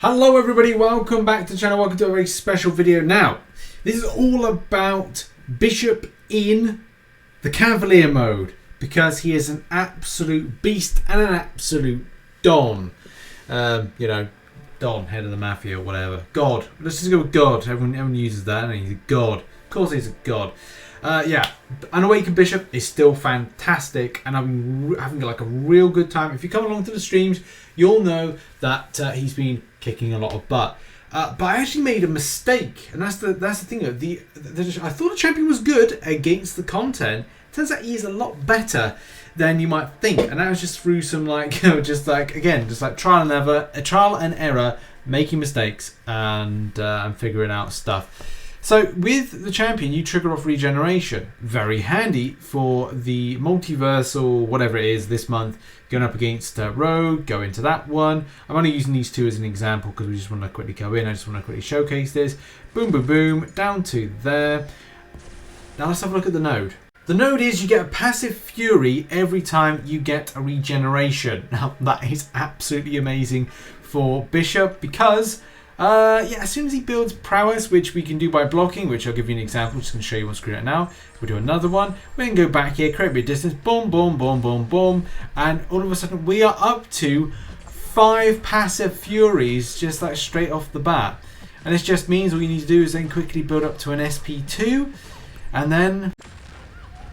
Hello everybody, welcome back to the channel, welcome to a very special video. Now, this is all about Bishop in the Cavalier mode, because he is an absolute beast and an absolute Don. You know, Don, head of the mafia or whatever. God, let's just go with God, everyone uses that, and he's a God. Of course he's a God. Yeah, Unawakened Bishop is still fantastic, and I'm having like a real good time. If you come along to the streams, you'll know that he's been kicking a lot of butt. But I actually made a mistake, and that's the thing. I thought the champion was good against the content. Turns out he's a lot better than you might think, and that was just through some just like trial and error, making mistakes and figuring out stuff. So with the champion, you trigger off regeneration. Very handy for the multiversal, whatever it is, this month. Going up against Rogue, go into that one. I'm only using these two as an example because we just want to quickly go in. I just want to quickly showcase this. Boom, boom, boom, down to there. Now let's have a look at the node. The node is you get a passive fury every time you get a regeneration. Now that is absolutely amazing for Bishop because as soon as he builds prowess, which we can do by blocking, which I'll give you an example, just going to show you on screen right now. We'll do another one. We can go back here, create a bit of distance, boom, boom, boom, boom, boom, and all of a sudden we are up to 5 passive furies just like straight off the bat. And this just means all you need to do is then quickly build up to an SP2, and then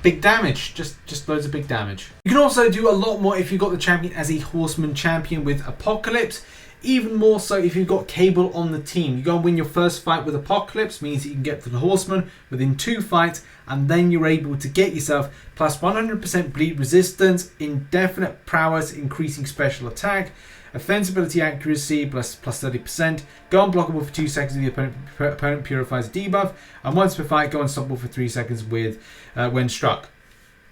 big damage, just loads of big damage. You can also do a lot more if you've got the champion as a Horseman champion with Apocalypse. Even more so if you've got Cable on the team. You go and win your first fight with Apocalypse, means that you can get to the Horseman within 2 fights, and then you're able to get yourself plus 100% bleed resistance, indefinite prowess, increasing special attack, offense ability accuracy plus 30%, go unblockable for 2 seconds if the opponent purifies a debuff, and once per fight go unstoppable for 3 seconds with when struck.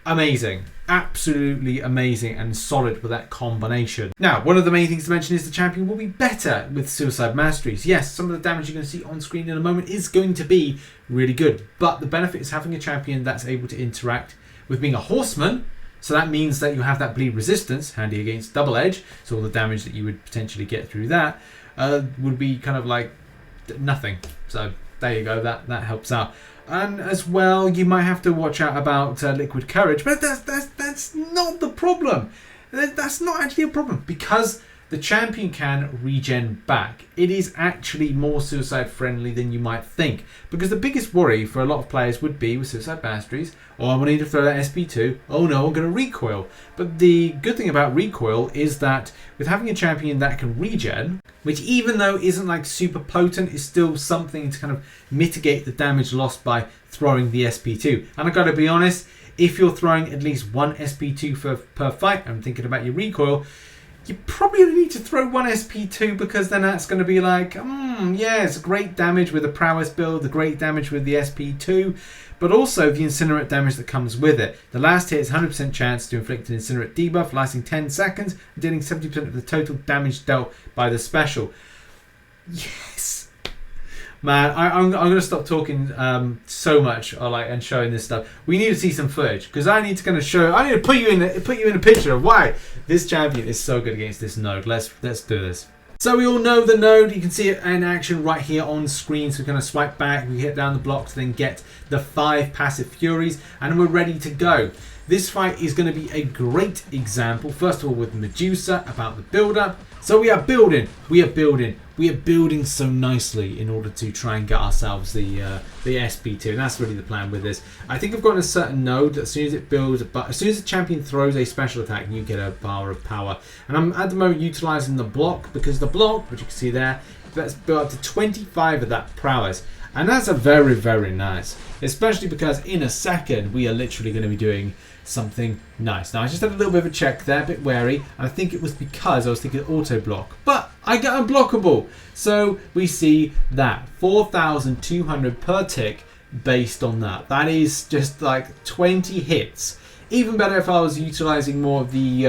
Amazing, absolutely amazing and solid with that combination. Now, one of the main things to mention is the champion will be better with Suicide Masteries. Yes, some of the damage you're going to see on screen in a moment is going to be really good, but the benefit is having a champion that's able to interact with being a Horseman. So that means that you have that bleed resistance, handy against double edge, so all the damage that you would potentially get through that would be kind of like nothing. So there you go, that helps out. And as well, you might have to watch out about Liquid Courage, but that's not the problem. That's not actually a problem because the champion can regen back. It is actually more suicide friendly than you might think, because the biggest worry for a lot of players would be with Suicide Masteries, oh, I'm going to need to throw that SP2, oh no, I'm going to recoil. But the good thing about recoil is that with having a champion that can regen, which even though isn't like super potent, is still something to kind of mitigate the damage lost by throwing the SP2. And I've got to be honest, if you're throwing at least 1 SP2 per fight, I'm thinking about your recoil, you probably only need to throw 1 SP2 because then that's going to be like, yeah, it's a great damage with the prowess build, the great damage with the SP2, but also the incinerate damage that comes with it. The last hit is 100% chance to inflict an incinerate debuff lasting 10 seconds, dealing 70% of the total damage dealt by the special. Yes! Man, I'm going to stop talking so much and showing this stuff. We need to see some footage because I need to kind of show. I need to put you in a picture of why this champion is so good against this node. Let's do this. So we all know the node. You can see it in action right here on screen. So we're going to swipe back. We hit down the blocks, then get the 5 passive furies, and we're ready to go. This fight is going to be a great example. First of all, with Medusa about the build-up. So we are building so nicely in order to try and get ourselves the SP2, and that's really the plan with this. I think I've got a certain node that as soon as it builds, but as soon as the champion throws a special attack, you get a bar of power. And I'm at the moment utilizing the block because the block, which you can see there, that's built up to 25 of that prowess. And that's a very, very nice, especially because in a second we are literally going to be doing something nice. Now I just had a little bit of a check there, a bit wary, and I think it was because I was thinking auto block, but I got unblockable. So we see that 4,200 per tick based on that. That is just like 20 hits. Even better if I was utilizing more of the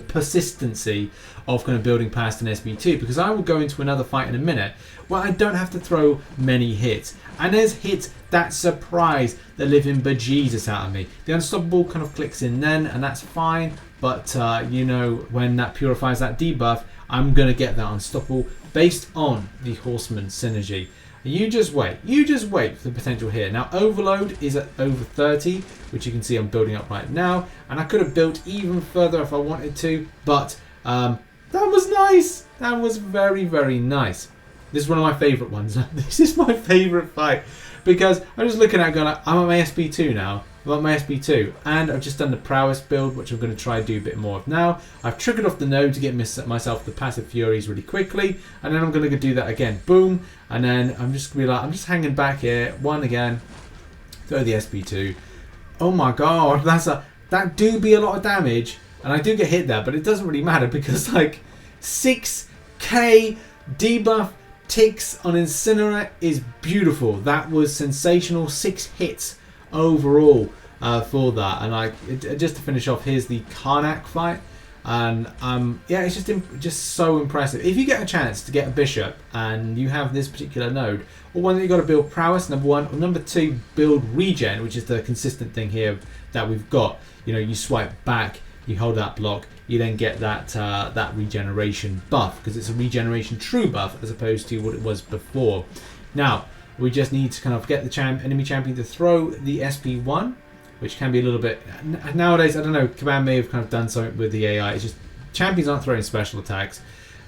persistency of kind of building past an SP2, because I will go into another fight in a minute where I don't have to throw many hits. And there's hits that surprise the living bejesus out of me. The unstoppable kind of clicks in then, and that's fine. But you know, when that purifies that debuff, I'm going to get that unstoppable based on the Horseman synergy. You just wait for the potential here. Now overload is at over 30, which you can see I'm building up right now, and I could have built even further if I wanted to, but that was nice. That was very, very nice. This is one of my favorite ones. This is my favorite fight because I'm just looking at it going, I'm at my SP2 now. I'm at my SP2, and I've just done the prowess build, which I'm going to try and do a bit more of now. I've triggered off the node to get myself the passive furies really quickly, and then I'm going to do that again. Boom, and then I'm just going to be like, I'm just hanging back here. One again, throw the SP2. Oh my god, that do be a lot of damage, and I do get hit there, but it doesn't really matter because like 6k debuff ticks on incinerate is beautiful. That was sensational. 6 hits overall for that, and just to finish off, here's the Karnak fight, and yeah, it's just so impressive. If you get a chance to get a bishop and you have this particular node, or one that you got to build prowess, number 1, or number 2, build regen, which is the consistent thing here that we've got. You know, you swipe back, you hold that block, you then get that regeneration buff, because it's a regeneration true buff as opposed to what it was before. Now we just need to kind of get the enemy champion to throw the SP1, which can be a little bit nowadays. I don't know. Command may have kind of done something with the AI. It's just champions aren't throwing special attacks.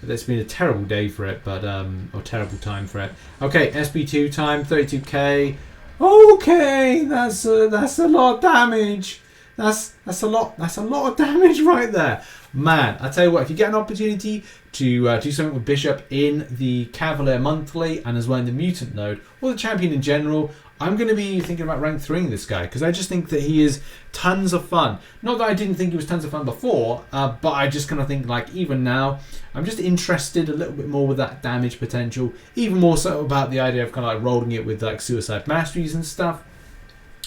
It's been a terrible day for it, but or terrible time for it. Okay, SP2 time, 32k. Okay, that's a lot of damage. That's a lot of damage right there, man. I tell you what, if you get an opportunity to do something with Bishop in the Cavalier Monthly and as well in the Mutant Node or the champion in general, I'm going to be thinking about rank 3ing this guy because I just think that he is tons of fun. Not that I didn't think he was tons of fun before, but I just kind of think like even now I'm just interested a little bit more with that damage potential, even more so about the idea of kind of like rolling it with like suicide masteries and stuff.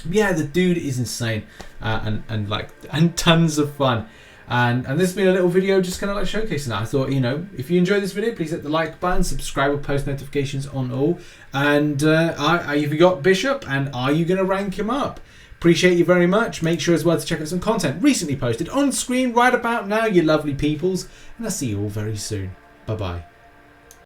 Yeah, the dude is insane and tons of fun. And this has been a little video just kind of like showcasing that. I thought, you know, if you enjoyed this video, please hit the like button, subscribe with post notifications on all. And have you got Bishop, and are you going to rank him up? Appreciate you very much. Make sure as well to check out some content recently posted on screen right about now, you lovely peoples. And I'll see you all very soon. Bye-bye.